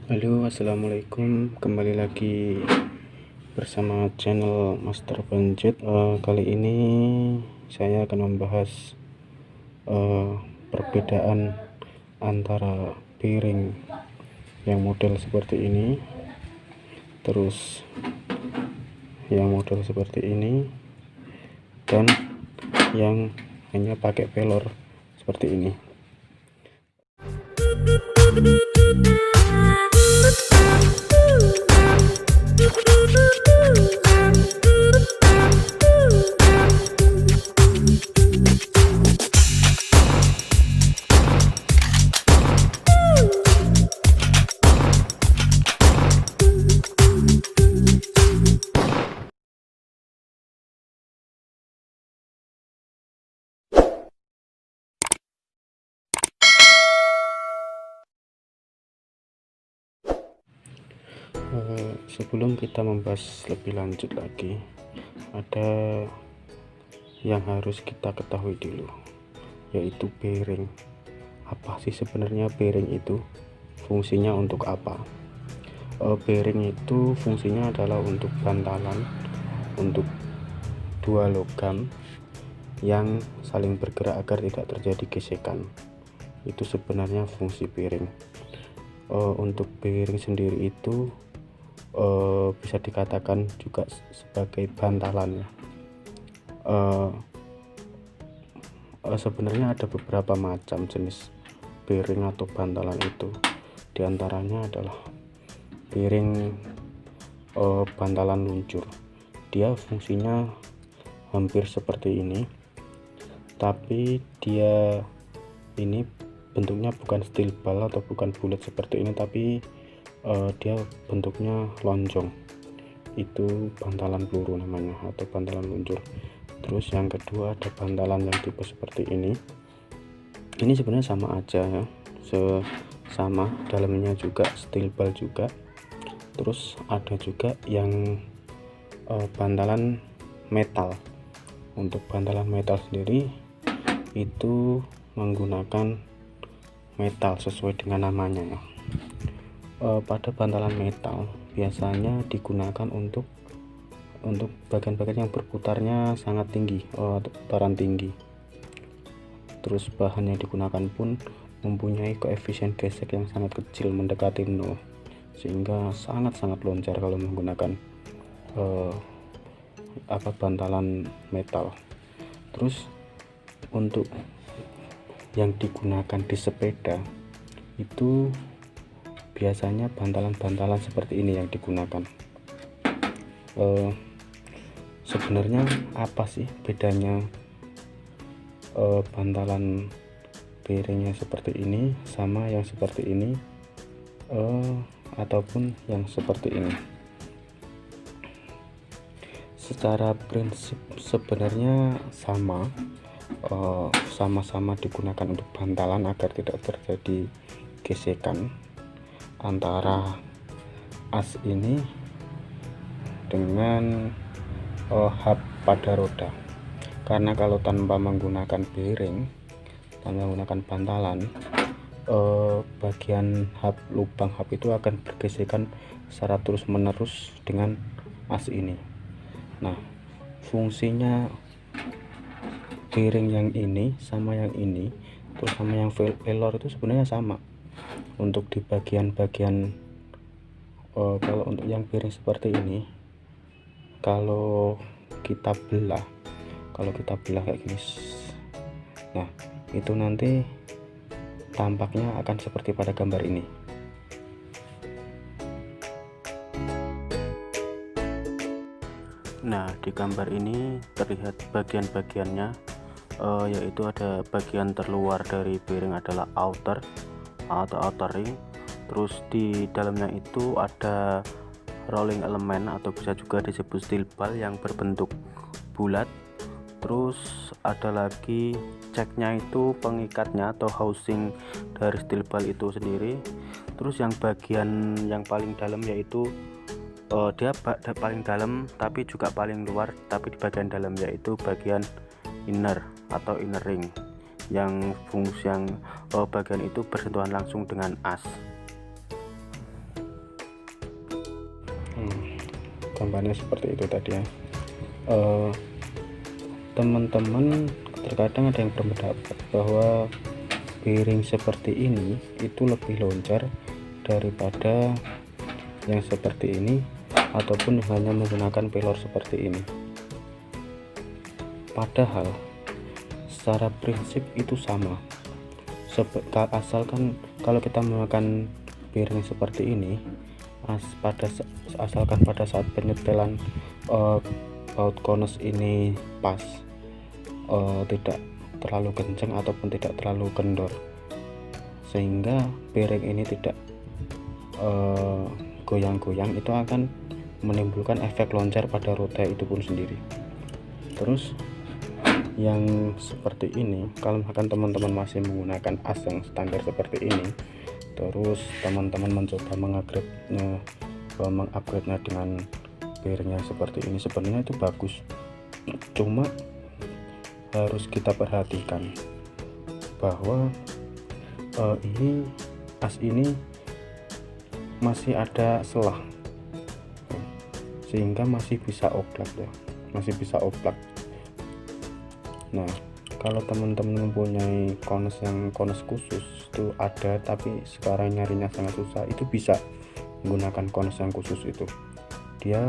Halo, assalamualaikum. Kembali lagi bersama channel Master Budget. Kali ini saya akan membahas perbedaan antara piring yang model seperti ini, terus yang model seperti ini, dan yang hanya pakai pelor seperti ini. Sebelum kita membahas lebih lanjut lagi, ada yang harus kita ketahui dulu, yaitu bearing. Apa sih sebenarnya bearing itu? Fungsinya untuk apa? Bearing itu fungsinya adalah untuk bantalan untuk dua logam yang saling bergerak agar tidak terjadi gesekan. Itu sebenarnya fungsi bearing. Untuk bearing sendiri itu bisa dikatakan juga sebagai bantalan. Sebenarnya ada beberapa macam jenis bearing atau bantalan itu. Di antaranya adalah bearing bantalan luncur. Dia fungsinya hampir seperti ini, tapi dia ini bentuknya bukan steel ball atau bukan bulat seperti ini, tapi dia bentuknya lonjong. Itu bantalan peluru namanya, atau bantalan luncur. Terus yang kedua ada bantalan yang tipe seperti ini. Ini sebenarnya sama aja ya, sama dalamnya juga steel ball juga. Terus ada juga yang bantalan metal. Untuk bantalan metal sendiri itu menggunakan metal sesuai dengan namanya ya. Pada bantalan metal biasanya digunakan untuk bagian-bagian yang berputarnya sangat tinggi, putaran tinggi. Terus bahan yang digunakan pun mempunyai koefisien gesek yang sangat kecil, mendekati 0, sehingga sangat-sangat loncar kalau menggunakan bantalan metal. Terus untuk yang digunakan di sepeda itu biasanya bantalan-bantalan seperti ini yang digunakan. Sebenarnya apa sih bedanya bantalan bearingnya seperti ini sama yang seperti ini, ataupun yang seperti ini? Secara prinsip sebenarnya sama-sama digunakan untuk bantalan agar tidak terjadi gesekan antara as ini dengan hub pada roda. Karena kalau tanpa menggunakan bearing, tanpa menggunakan bantalan, bagian hub, lubang hub itu akan bergesekan secara terus menerus dengan as ini. Nah, fungsinya bearing yang ini sama yang ini, terus sama yang pelor itu sebenarnya sama. Untuk di bagian-bagian kalau untuk yang bearing seperti ini, kalau kita belah kayak gini, nah itu nanti tampaknya akan seperti pada gambar ini. Nah, di gambar ini terlihat bagian-bagiannya, yaitu ada bagian terluar dari bearing adalah outer atau outer ring. Terus di dalamnya itu ada rolling element atau bisa juga disebut steel ball yang berbentuk bulat. Terus ada lagi ceknya itu pengikatnya atau housing dari steel ball itu sendiri. Terus yang bagian yang paling dalam yaitu dia paling dalam tapi juga paling luar, tapi di bagian dalam yaitu bagian inner atau inner ring. yang bagian itu bersentuhan langsung dengan as. gambarnya seperti itu tadi ya. Teman-teman terkadang ada yang berpendapat bahwa piring seperti ini itu lebih loncar daripada yang seperti ini ataupun hanya menggunakan pelor seperti ini. Padahal secara prinsip itu sama, asalkan kalau kita menggunakan piring seperti ini, asalkan pada saat penyetelan baut kones ini pas, tidak terlalu kencang ataupun tidak terlalu kendor, sehingga piring ini tidak goyang-goyang, itu akan menimbulkan efek loncar pada roda itu pun sendiri. Terus yang seperti ini, kalau misalkan teman-teman masih menggunakan as yang standar seperti ini, terus teman-teman mencoba mengupgrade-nya dengan piringnya seperti ini, sebenarnya itu bagus, cuma harus kita perhatikan bahwa ini as ini masih ada selah, sehingga masih bisa oblak ya, masih bisa oblak. Nah, kalau teman-teman mempunyai kones khusus itu ada, tapi sekarang nyarinya sangat susah, itu bisa menggunakan kones yang khusus itu. Dia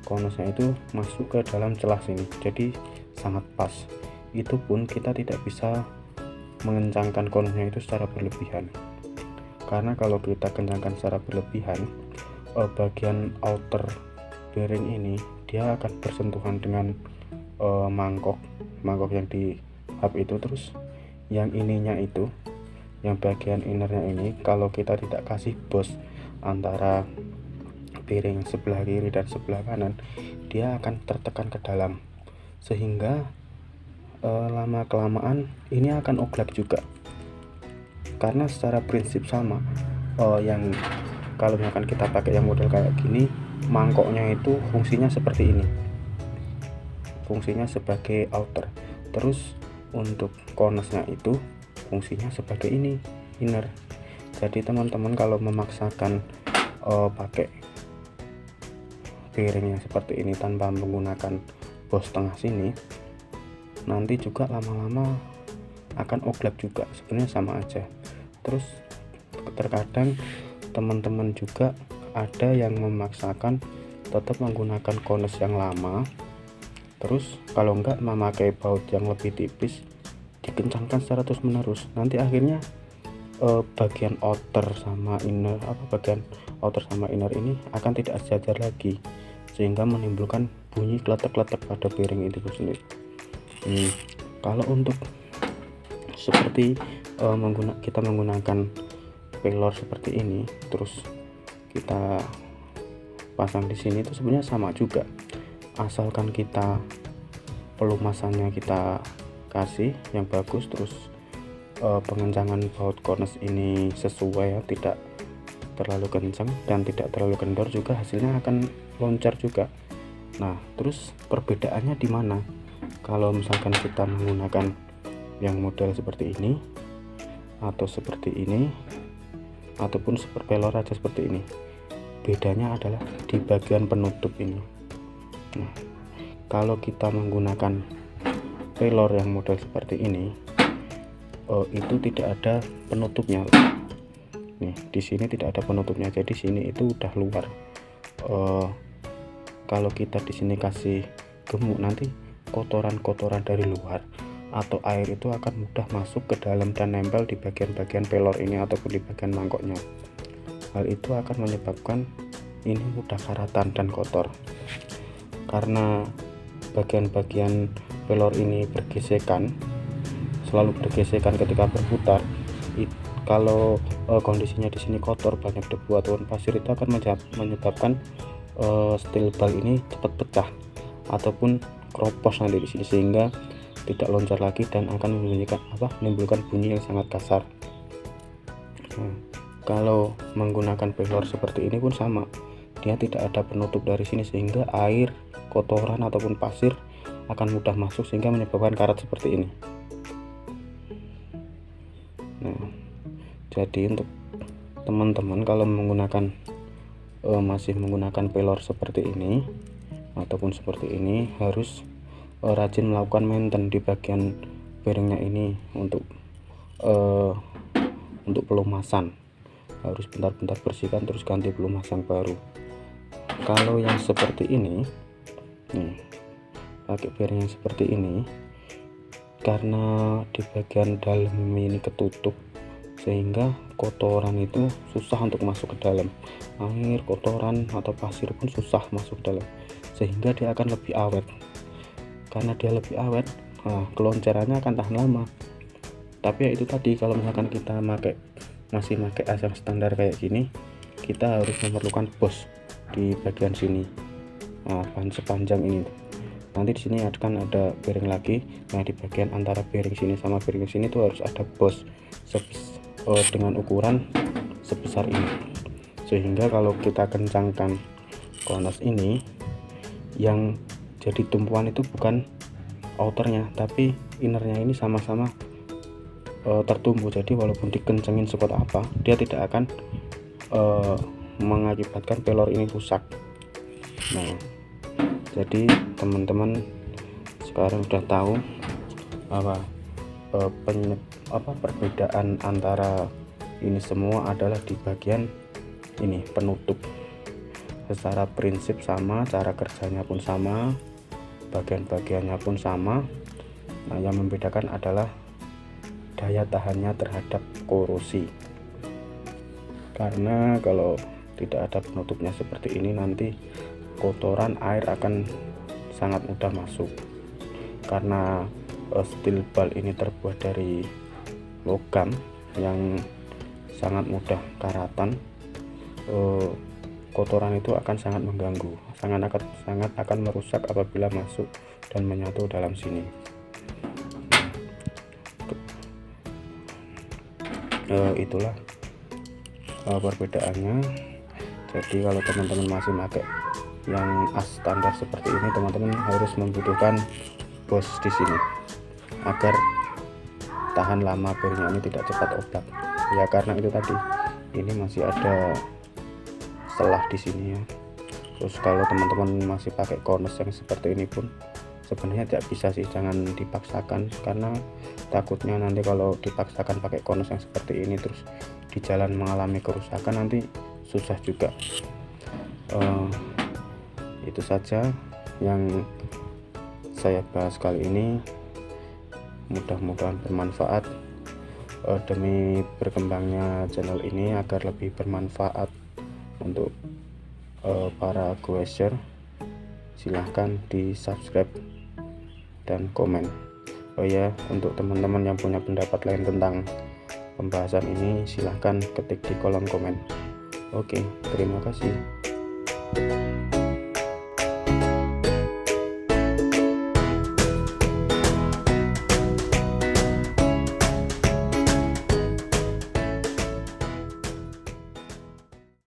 konesnya itu masuk ke dalam celah sini, jadi sangat pas. Itu pun kita tidak bisa mengencangkan konesnya itu secara berlebihan, karena kalau kita kencangkan secara berlebihan, bagian outer bearing ini dia akan bersentuhan dengan mangkok yang di hub itu. Terus yang ininya itu, yang bagian innernya ini, kalau kita tidak kasih bos antara piring sebelah kiri dan sebelah kanan, dia akan tertekan ke dalam, sehingga lama kelamaan ini akan oglak juga. Karena secara prinsip sama, yang kalau misalkan kita pakai yang model kayak gini, mangkoknya itu fungsinya seperti ini, fungsinya sebagai outer. Terus untuk konesnya itu fungsinya sebagai ini, inner. Jadi teman-teman kalau memaksakan pakai piringnya seperti ini tanpa menggunakan bos tengah sini, nanti juga lama-lama akan oglak juga, sebenarnya sama aja. Terus terkadang teman-teman juga ada yang memaksakan tetap menggunakan kones yang lama, terus kalau enggak memakai baut yang lebih tipis, dikencangkan secara terus menerus, nanti akhirnya bagian outer sama inner, bagian outer sama inner ini akan tidak sejajar lagi, sehingga menimbulkan bunyi kletek-kletek pada piring itu sendiri. Kalau untuk seperti kita menggunakan pelor seperti ini, terus kita pasang di sini, itu sebenarnya sama juga, asalkan kita pelumasannya kita kasih yang bagus, terus pengencangan baut kones ini sesuai ya, tidak terlalu kencang dan tidak terlalu kendor, juga hasilnya akan loncar juga. Nah, terus perbedaannya di mana? Kalau misalkan kita menggunakan yang model seperti ini atau seperti ini, ataupun super pelor aja seperti ini, bedanya adalah di bagian penutup ini. Nah, kalau kita menggunakan pelor yang model seperti ini, itu tidak ada penutupnya. Nih, di sini tidak ada penutupnya, jadi sini itu udah luar. Kalau kita di sini kasih gemuk, nanti kotoran-kotoran dari luar atau air itu akan mudah masuk ke dalam dan nempel di bagian-bagian pelor ini ataupun di bagian mangkoknya. Hal itu akan menyebabkan ini mudah karatan dan kotor, karena bagian-bagian pelor ini bergesekan, selalu bergesekan ketika berputar. Kalau kondisinya di sini kotor, banyak debu ataupun pasir, itu akan menyebabkan steel ball ini cepat pecah ataupun keropos nanti di sini, sehingga tidak loncar lagi dan akan menimbulkan bunyi yang sangat kasar. Nah, kalau menggunakan pelor seperti ini pun sama, dia tidak ada penutup dari sini, sehingga air, kotoran ataupun pasir akan mudah masuk, sehingga menyebabkan karat seperti ini. Nah, jadi untuk teman-teman kalau masih menggunakan pelor seperti ini, ataupun seperti ini harus rajin melakukan maintenance di bagian bearingnya ini untuk pelumasan. Harus bentar-bentar bersihkan terus ganti pelumas yang baru. Kalau yang seperti ini nih, pakai bearing yang seperti ini, karena di bagian dalam ini ketutup sehingga kotoran itu susah untuk masuk ke dalam. Air, kotoran atau pasir pun susah masuk ke dalam, sehingga dia akan lebih awet. Karena dia lebih awet, keloncarannya akan tahan lama. Tapi ya itu tadi, kalau misalkan kita masih pakai as yang standar kayak gini, kita harus memerlukan bos di bagian sini, sepanjang ini. Nanti di sini akan ada bearing lagi. Nah, di bagian antara bearing sini sama bearing sini tuh harus ada bos dengan ukuran sebesar ini, sehingga kalau kita kencangkan kones ini, yang jadi tumpuan itu bukan outernya tapi innernya ini sama-sama tertumbuh. Jadi walaupun dikencengin sekuat apa, dia tidak akan mengakibatkan pelor ini rusak. Nah, jadi teman-teman sekarang sudah tahu bahwa perbedaan antara ini semua adalah di bagian ini, penutup. Secara prinsip sama, cara kerjanya pun sama, bagian-bagiannya pun sama. Nah, yang membedakan adalah daya tahannya terhadap korosi. Karena kalau tidak ada penutupnya seperti ini, nanti kotoran, air akan sangat mudah masuk. Karena steel ball ini terbuat dari logam yang sangat mudah karatan, kotoran itu akan sangat mengganggu, sangat akan merusak apabila masuk dan menyatu dalam sini. Itulah perbedaannya. Jadi kalau teman-teman masih pakai yang as standar seperti ini, teman-teman harus membutuhkan bos di sini agar tahan lama, bearingnya ini tidak cepat obat. Ya karena itu tadi, ini masih ada selah di sini ya. Terus kalau teman-teman masih pakai kones yang seperti ini pun sebenarnya tidak bisa sih, jangan dipaksakan, karena takutnya nanti kalau dipaksakan pakai kones yang seperti ini terus di jalan mengalami kerusakan, nanti susah juga. Itu saja yang saya bahas kali ini, mudah-mudahan bermanfaat demi berkembangnya channel ini agar lebih bermanfaat untuk para goeser. Silahkan di subscribe dan komen. Oh ya, untuk teman-teman yang punya pendapat lain tentang pembahasan ini, silahkan ketik di kolom komen. Oke, terima kasih.